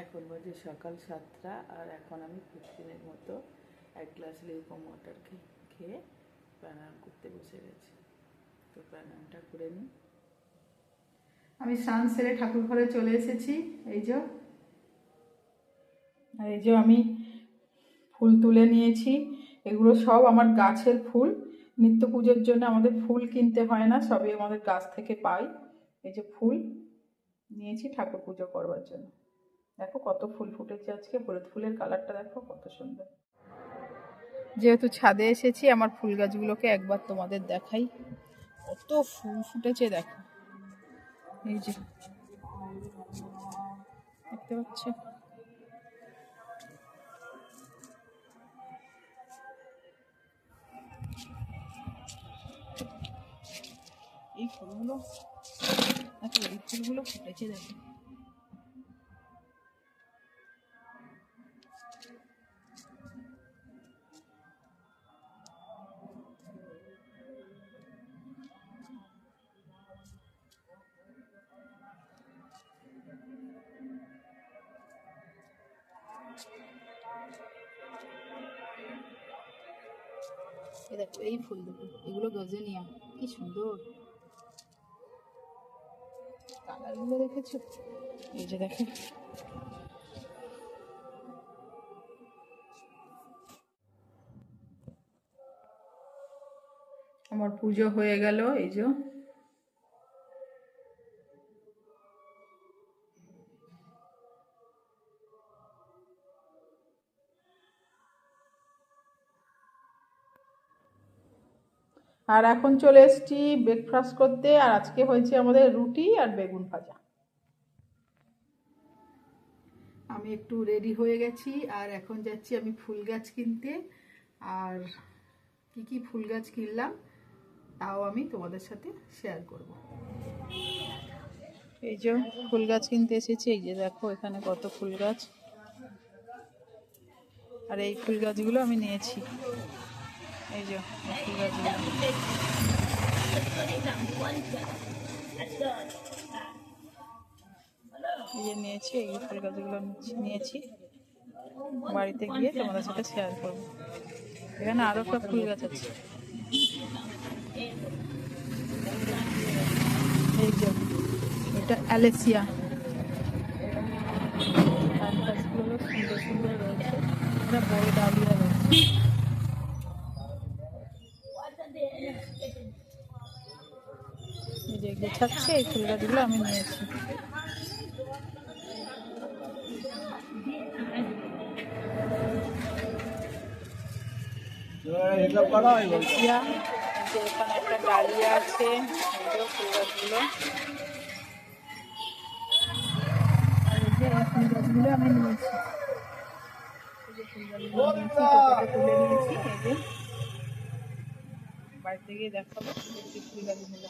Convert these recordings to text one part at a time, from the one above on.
এখন বাজে সকাল 7টা আর এখন আমি প্রতিদিনের মতো এক গ্লাস লিকুইড ওয়াটার খেয়ে প্রাণায়াম করতে বসে গেছি। তো প্রাণায়ামটা করে নিই। আমি স্নান সেরে ঠাকুর ঘরে চলে এসেছি। এই যে আর এই যে আমি ফুল তুলে নিয়েছি। এগুলো সব আমার গাছের ফুল। নিত্য পুজোর জন্য আমাদের ফুল কিনতে হয় না, সবই আমাদের গাছ থেকে পাই। এই যে ফুল নিয়েছি ঠাকুর পুজো করবার জন্য। দেখো কত ফুল ফুটেছে আজকে, হলুদ ফুলের কালারটা দেখো কত সুন্দর। যেহেতু ছাদে এসেছি, আমার ফুল গাছগুলোকে একবার তোমাদের দেখাই। কত ফুল ফুটেছে দেখো, এই যে দেখতে পাচ্ছ। এই ফুলগুলো দেখো, এই ফুলগুলো ফুটেছে দেখো। দেখো এই ফুল দুটো, এগুলো গজেনিয়া, কি সুন্দর কালারগুলো দেখেছো? এই যে দেখো, আমার পুজো হয়ে গেল। এই যে আর এখন চলে এসেছি ব্রেকফাস্ট করতে। আর আজকে হয়েছে আমাদের রুটি আর বেগুন ভাজা। আমি একটু রেডি হয়ে গেছি আর এখন যাচ্ছি আমি ফুল গাছ কিনতে। আর কি কি ফুল গাছ কিনলাম তাও আমি তোমাদের সাথে শেয়ার করব। এই যে ফুল গাছ কিনতে এসেছি। এই যে দেখো এখানে কত ফুল গাছ, আর এই ফুল গাছগুলো আমি নিয়েছি। এই যে ফুল গাছগুলো এই যে নিয়েছি, এই ফুল গাছগুলো নিয়েছি। বাড়িতে গিয়ে তোমাদের সাথে শেয়ার করবো। এখানে আরো সব ফুল গাছ আছে। এই যে এটা অ্যালেসিয়া, গাছগুলো সুন্দর সুন্দর রয়েছে। এটা বড় ডালিয়া রয়েছে। এই যে গোছাচ্ছে এই ফুল গাছগুলো আমি নিয়েছি। এখানে একটা ডালিয়া আছে, ফুল গাছগুলো। আর এই যে ফুল গাছগুলো আমি নিয়েছি, তুলে নিয়েছি। এই যে বাড়িতে গিয়ে দেখাবো ফুল গাছগুলো।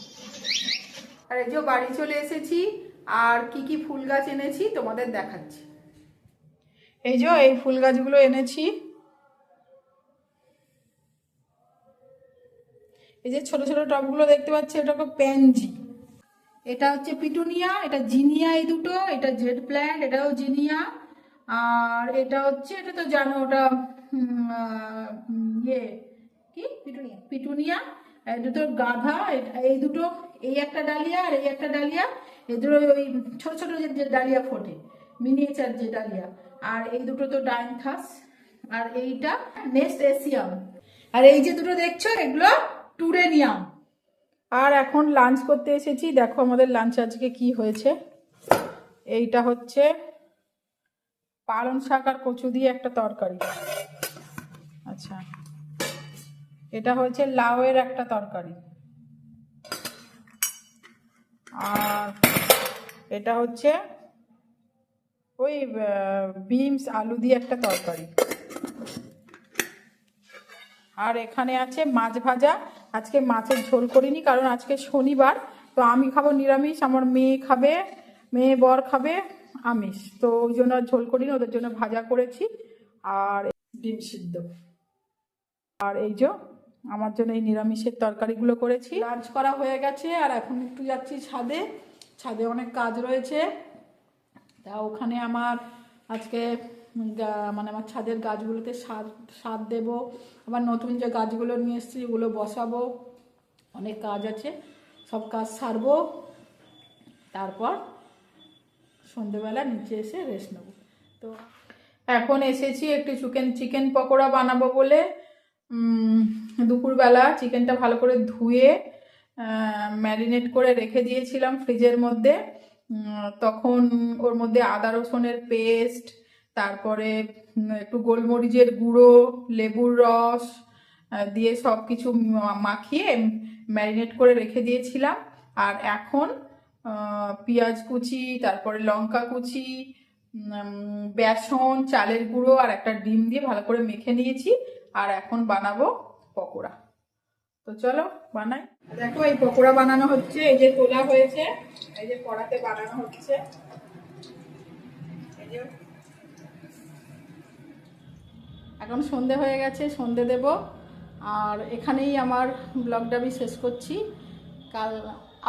আর এই যে বাড়ি চলে এসেছি আর কি কি ফুল গাছ এনেছি তোমাদের দেখাচ্ছি। এই যে এই ফুল গাছগুলো এনেছি। এই যে ছোট ছোট টবগুলো দেখতে পাচ্ছি, এটা হলো প্যানজি। এটা হচ্ছে পিটুনিয়া, এটা জিনিয়া। এই দুটো, এটা জেড প্ল্যান্ট, এটাও জিনিয়া। আর এটা হচ্ছে, এটা তো জানো, ওটা ইয়ে কি পিটুনিয়া, পিটুনিয়া। এই দুটো গাধা। এই দুটো, এই একটা ডালিয়া আর এই একটা ডালিয়া। এই দুটো ওই ছোট ছোট যে ডালিয়া ফোটে, মিনিয়েচার যে ডালিয়া। আর এই দুটো তো ডাইনথাস। আর এইটা নেক্সট এশিয়াম। আর এই যে দুটো দেখছো, এগুলো টুরেনিয়াম। আর এখন লাঞ্চ করতে এসেছি। দেখো আমাদের লাঞ্চ আজকে কি হয়েছে। এইটা হচ্ছে পালং শাক আর কচু দিয়ে একটা তরকারি। আচ্ছা, এটা হচ্ছে লাউয়ের একটা তরকারি। আর এটা হচ্ছে ওই বিনস আলু দিয়ে একটা তরকারি। আর এখানে আছে মাছ ভাজা। আজকে মাছের ঝোল করিনি, কারণ আজকে শনিবার। তো আমি খাবো নিরামিষ, আমার মেয়ে খাবে, মেয়ে বর খাবে আমিষ। তো ওই জন্য ঝোল করিনি, ওদের জন্য ভাজা করেছি আর ডিম সিদ্ধ। আর এই যে আমার জন্য এই নিরামিষের তরকারিগুলো করেছি। লাঞ্চ করা হয়ে গেছে আর এখন একটু যাচ্ছি ছাদে। ছাদে অনেক কাজ রয়েছে। তা ওখানে আমার আজকে মানে আমার ছাদের গাছগুলোতে সার দেবো, আবার নতুন যে গাছগুলো নিয়ে এসেছি ওগুলো বসাবো, অনেক কাজ আছে, সব কাজ সারবো। তারপর সন্ধেবেলা নিচে এসে রেস্ট নেবো। তো এখন এসেছি একটু চিকেন পকোড়া বানাবো বলে। দুপুরবেলা চিকেনটা ভালো করে ধুয়ে ম্যারিনেট করে রেখে দিয়েছিলাম ফ্রিজের মধ্যে। তখন ওর মধ্যে আদা রসুনের পেস্ট, তারপরে একটু গোলমরিচের গুঁড়ো, লেবুর রস দিয়ে সব কিছু মাখিয়ে ম্যারিনেট করে রেখে দিয়েছিলাম। আর এখন পেঁয়াজ কুচি, তারপরে লঙ্কা কুচি, বেসন, চালের গুঁড়ো আর একটা ডিম দিয়ে ভালো করে মেখে নিয়েছি। আর এখন বানাবো পকোড়া। তো চলো বানাই। দেখো এই পকোড়া বানানো হচ্ছে, এই যে তোলা হয়েছে, এই যে কড়াতে বানানো হচ্ছে। এই যে এখন সন্ধে হয়ে গেছে, সন্ধে দেব। আর এখানেই আমার ব্লগটা আমি শেষ করছি। কাল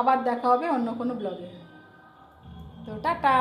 আবার দেখা হবে অন্য কোনো ব্লগে। তো টাটা।